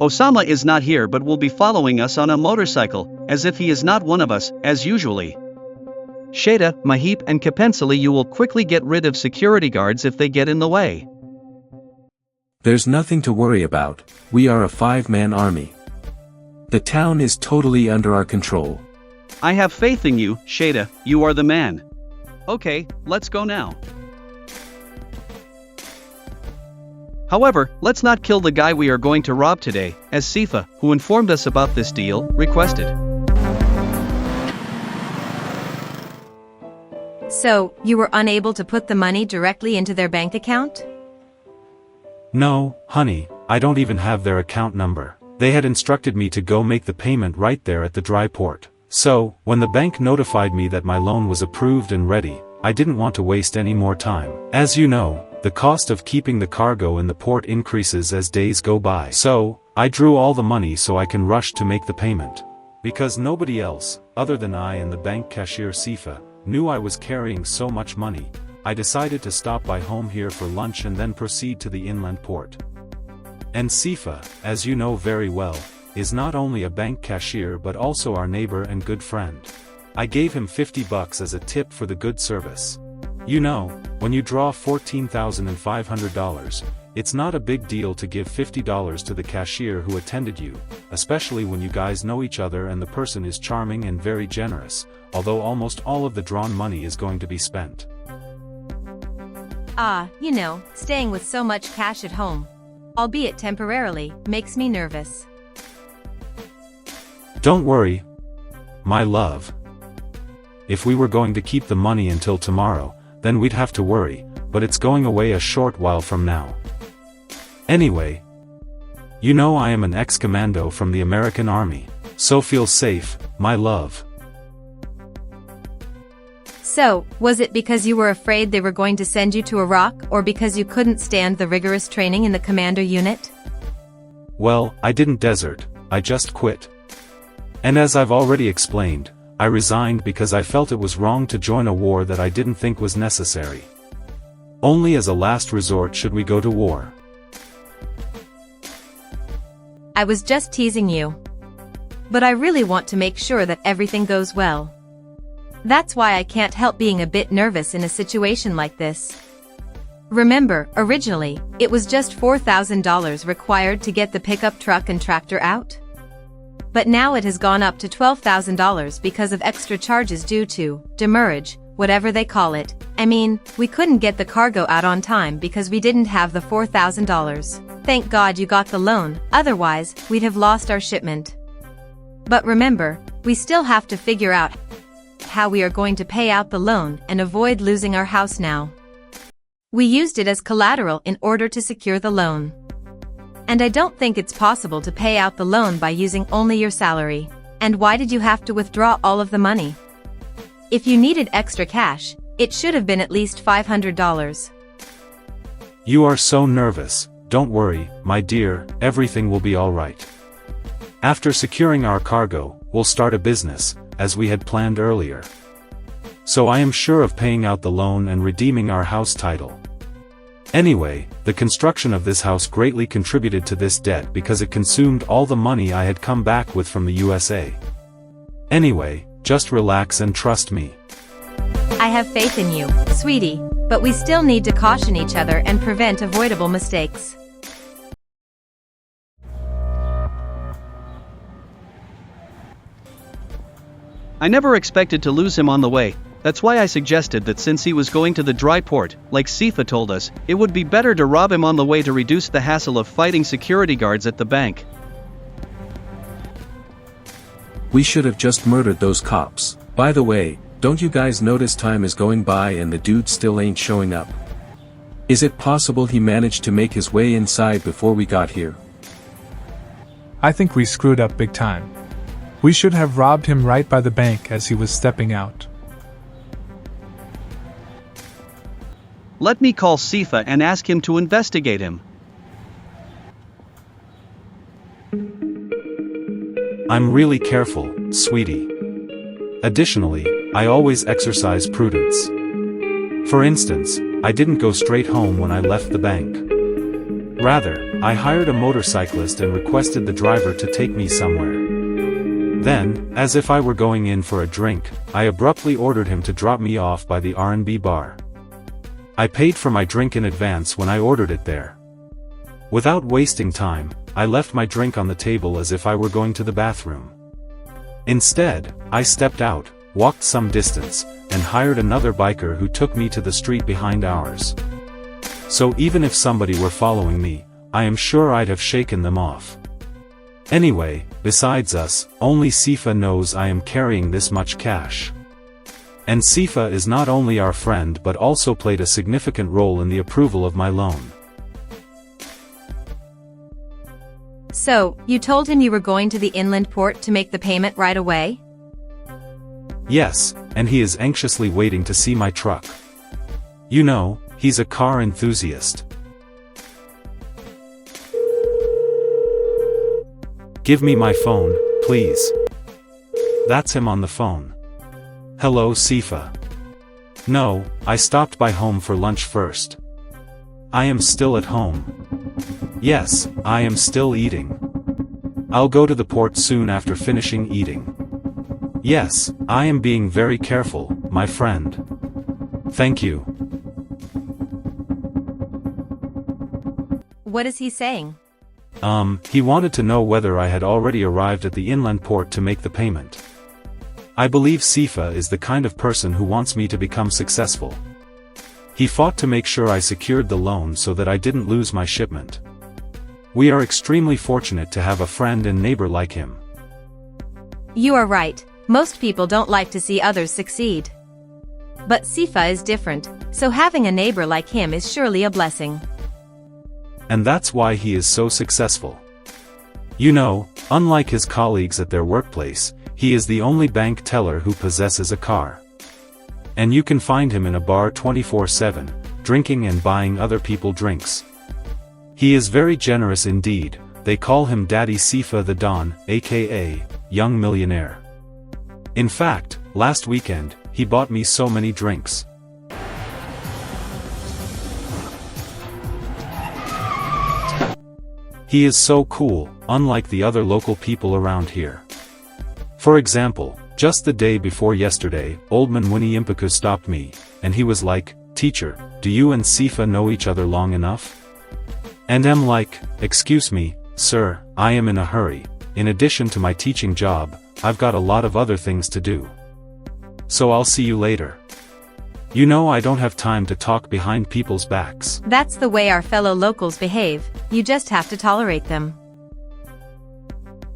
Osama is not here but will be following us on a motorcycle, as if he is not one of us, as usually. Shada, Mahip and Kapensali, you will quickly get rid of security guards if they get in the way. There's nothing to worry about, we are a 5-man army. The town is totally under our control. I have faith in you, Shada, you are the man. Okay, let's go now. However, let's not kill the guy we are going to rob today, as Sifa, who informed us about this deal, requested. So, you were unable to put the money directly into their bank account? No, honey, I don't even have their account number. They had instructed me to go make the payment right there at the dry port. So, when the bank notified me that my loan was approved and ready, I didn't want to waste any more time. As you know, the cost of keeping the cargo in the port increases as days go by. So, I drew all the money so I can rush to make the payment. Because nobody else, other than I and the bank cashier Sifa, knew I was carrying so much money, I decided to stop by home here for lunch and then proceed to the inland port. And Sifa, as you know very well, is not only a bank cashier but also our neighbor and good friend. I gave him $50 as a tip for the good service. You know, when you draw $14,500, it's not a big deal to give $50 to the cashier who attended you, especially when you guys know each other and the person is charming and very generous, although almost all of the drawn money is going to be spent. You know, staying with so much cash at home, albeit temporarily, makes me nervous. Don't worry, my love. If we were going to keep the money until tomorrow, then we'd have to worry, but it's going away a short while from now. Anyway, you know I am an ex-commando from the American Army, so feel safe, my love. So, was it because you were afraid they were going to send you to Iraq, or because you couldn't stand the rigorous training in the commander unit? Well, I didn't desert, I just quit. And as I've already explained, I resigned because I felt it was wrong to join a war that I didn't think was necessary. Only as a last resort should we go to war. I was just teasing you. But I really want to make sure that everything goes well. That's why I can't help being a bit nervous in a situation like this. Remember, originally, it was just $4,000 required to get the pickup truck and tractor out? But now it has gone up to $12,000 because of extra charges due to demurrage, whatever they call it. I mean, we couldn't get the cargo out on time because we didn't have the $4,000. Thank God you got the loan, otherwise, we'd have lost our shipment. But remember, we still have to figure out how we are going to pay out the loan and avoid losing our house now. We used it as collateral in order to secure the loan. And I don't think it's possible to pay out the loan by using only your salary. And why did you have to withdraw all of the money? If you needed extra cash, it should have been at least $500. You are so nervous, don't worry, my dear, everything will be alright. After securing our cargo, we'll start a business, as we had planned earlier. So I am sure of paying out the loan and redeeming our house title. Anyway, the construction of this house greatly contributed to this debt because it consumed all the money I had come back with from the USA. Anyway, just relax and trust me. I have faith in you, sweetie, but we still need to caution each other and prevent avoidable mistakes. I never expected to lose him on the way. That's why I suggested that since he was going to the dry port, like Sifa told us, it would be better to rob him on the way to reduce the hassle of fighting security guards at the bank. We should have just murdered those cops. By the way, don't you guys notice time is going by and the dude still ain't showing up? Is it possible he managed to make his way inside before we got here? I think we screwed up big time. We should have robbed him right by the bank as he was stepping out. Let me call Sifa and ask him to investigate him. I'm really careful, sweetie. Additionally, I always exercise prudence. For instance, I didn't go straight home when I left the bank. Rather, I hired a motorcyclist and requested the driver to take me somewhere. Then, as if I were going in for a drink, I abruptly ordered him to drop me off by the R&B bar. I paid for my drink in advance when I ordered it there. Without wasting time, I left my drink on the table as if I were going to the bathroom. Instead, I stepped out, walked some distance, and hired another biker who took me to the street behind ours. So even if somebody were following me, I am sure I'd have shaken them off. Anyway, besides us, only Sifa knows I am carrying this much cash. And Sifa is not only our friend but also played a significant role in the approval of my loan. So, you told him you were going to the inland port to make the payment right away? Yes, and he is anxiously waiting to see my truck. You know, he's a car enthusiast. Give me my phone, please. That's him on the phone. Hello, Sifa. No, I stopped by home for lunch first. I am still at home. Yes, I am still eating. I'll go to the port soon after finishing eating. Yes, I am being very careful, my friend. Thank you. What is he saying? He wanted to know whether I had already arrived at the inland port to make the payment. I believe Sifa is the kind of person who wants me to become successful. He fought to make sure I secured the loan so that I didn't lose my shipment. We are extremely fortunate to have a friend and neighbor like him. You are right, most people don't like to see others succeed. But Sifa is different, so having a neighbor like him is surely a blessing. And that's why he is so successful. You know, unlike his colleagues at their workplace, he is the only bank teller who possesses a car. And you can find him in a bar 24/7, drinking and buying other people drinks. He is very generous indeed. They call him Daddy Sifa the Don, aka Young Millionaire. In fact, last weekend, he bought me so many drinks. He is so cool, unlike the other local people around here. For example, just the day before yesterday, Old Man Winnie Impiku stopped me, and he was like, "Teacher, do you and Sifa know each other long enough?" And I'm like, "Excuse me, sir, I am in a hurry. In addition to my teaching job, I've got a lot of other things to do. So I'll see you later. You know I don't have time to talk behind people's backs." That's the way our fellow locals behave, you just have to tolerate them.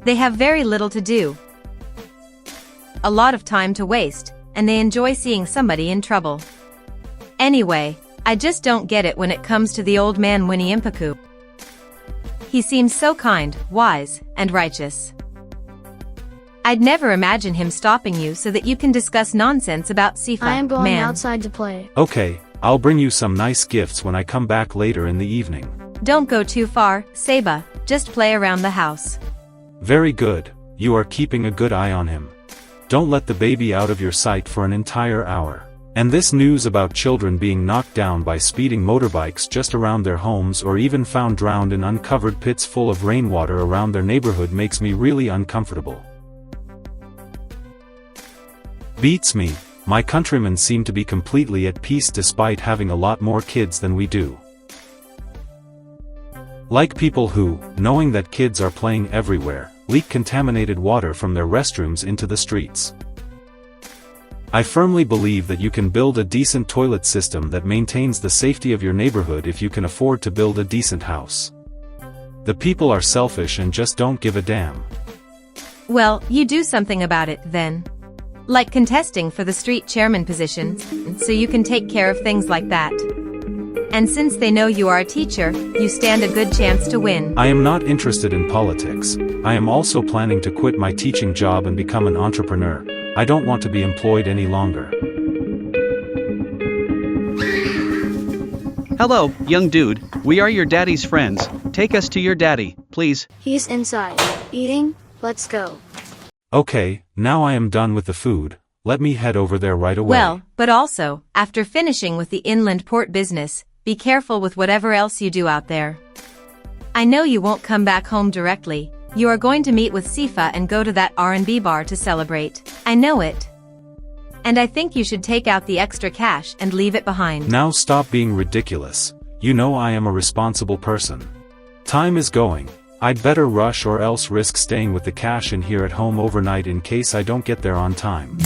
They have very little to do, a lot of time to waste, and they enjoy seeing somebody in trouble. Anyway, I just don't get it when it comes to the old man Winnie Impiku. He seems so kind, wise, and righteous. I'd never imagine him stopping you so that you can discuss nonsense about Sifa. I am going man. outside to play. Okay, I'll bring you some nice gifts when I come back later in the evening. Don't go too far, Seba, just play around the house. Very good, you are keeping a good eye on him. Don't let the baby out of your sight for an entire hour. And this news about children being knocked down by speeding motorbikes just around their homes or even found drowned in uncovered pits full of rainwater around their neighborhood makes me really uncomfortable. Beats me, my countrymen seem to be completely at peace despite having a lot more kids than we do. Like people who, knowing that kids are playing everywhere, leak contaminated water from their restrooms into the streets. I firmly believe that you can build a decent toilet system that maintains the safety of your neighborhood if you can afford to build a decent house. The people are selfish and just don't give a damn. Well, you do something about it, then. Like contesting for the street chairman position, so you can take care of things like that. And since they know you are a teacher, you stand a good chance to win. I am not interested in politics. I am also planning to quit my teaching job and become an entrepreneur. I don't want to be employed any longer. Hello, young dude, we are your daddy's friends. Take us to your daddy, please. He's inside, eating. Let's go. Okay, now I am done with the food. Let me head over there right away. Well, but also, after finishing with the inland port business, be careful with whatever else you do out there. I know you won't come back home directly. You are going to meet with Sifa and go to that R&B bar to celebrate. I know it. And I think you should take out the extra cash and leave it behind. Now stop being ridiculous. You know I am a responsible person. Time is going. I'd better rush or else risk staying with the cash in here at home overnight in case I don't get there on time.